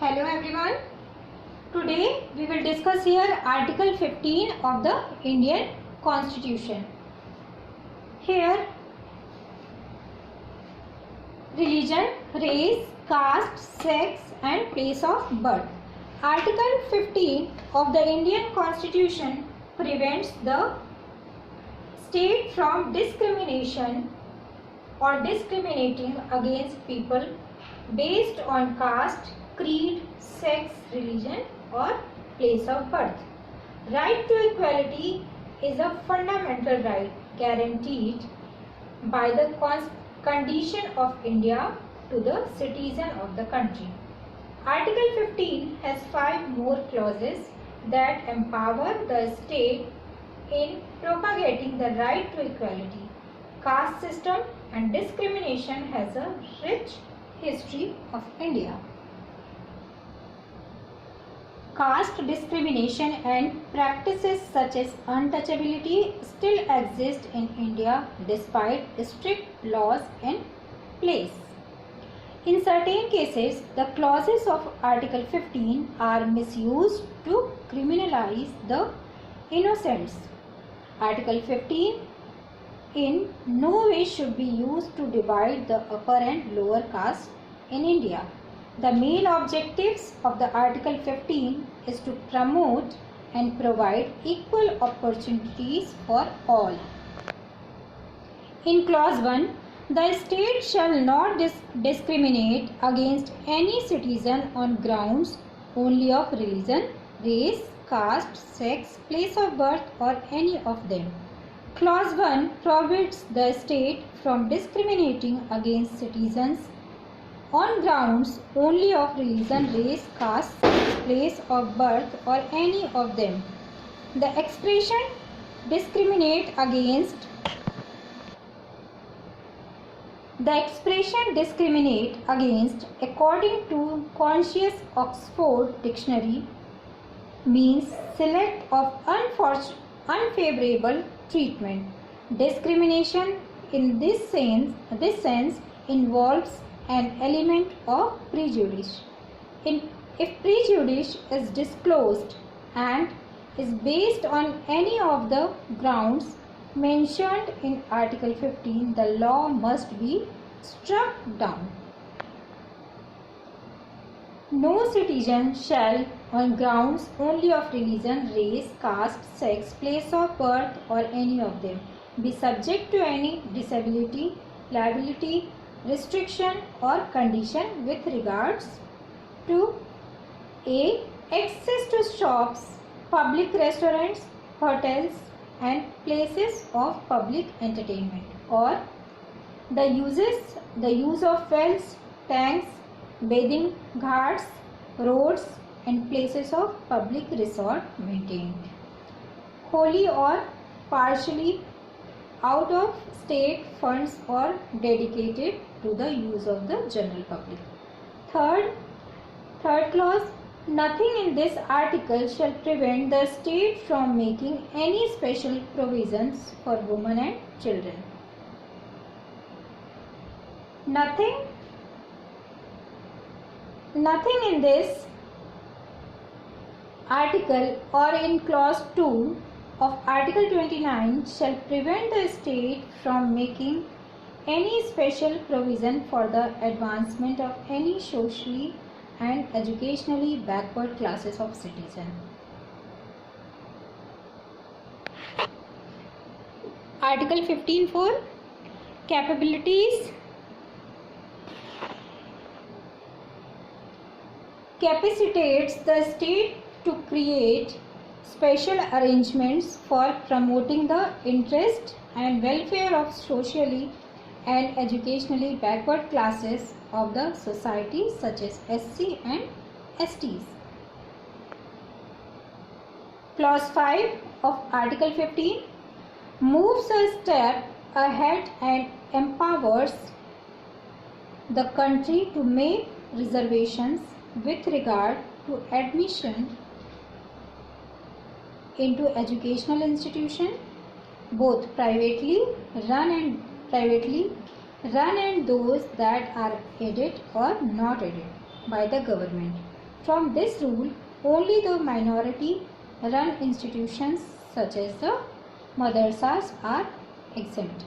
Hello everyone. Today we will discuss here Article 15 of the Indian Constitution. Here religion, race, caste, sex and place of birth. Article 15 of the Indian Constitution prevents the state from discrimination or discriminating against people based on caste, creed, sex, religion or place of birth. Right to equality is a fundamental right guaranteed by the condition of India to the citizen of the country. Article 15 has 5 more clauses that empower the state in propagating the right to equality. Caste system and discrimination has a rich history of India. Caste discrimination and practices such as untouchability still exist in India despite strict laws in place. In certain cases, the clauses of Article 15 are misused to criminalize the innocents. Article 15 in no way should be used to divide the upper and lower caste in India. The main objectives of the Article 15 is to promote and provide equal opportunities for all. In Clause 1, the state shall not discriminate against any citizen on grounds only of religion, race, caste, sex, place of birth or any of them. Clause 1 prohibits the state from discriminating against citizens on grounds only of religion, race, caste, place of birth or any of them. The expression discriminate against according to Conscious Oxford Dictionary means select of unfavorable treatment. Discrimination in this sense involves an element of prejudice. If prejudice is disclosed and is based on any of the grounds mentioned in Article 15, the law must be struck down. No citizen shall, on grounds only of religion, race, caste, sex, place of birth or any of them, be subject to any disability, liability, restriction or condition with regards to a. access to shops, public restaurants, hotels and places of public entertainment, or the use of wells, tanks, bathing ghats, roads and places of public resort maintained wholly or partially out of state funds or dedicated to the use of the general public. Third clause, nothing in this article shall prevent the state from making any special provisions for women and children. Nothing in this article or in clause 2 of Article 29 shall prevent the state from making any special provision for the advancement of any socially and educationally backward classes of citizens. Article 15(4) capacitates the state to create special arrangements for promoting the interest and welfare of socially and educationally backward classes of the society such as SC and STs. Clause 5 of Article 15 moves a step ahead and empowers the country to make reservations with regard to admission into educational institutions, both privately run and those that are aided or not aided by the government. From this rule, only the minority run institutions such as the madrasas are exempt.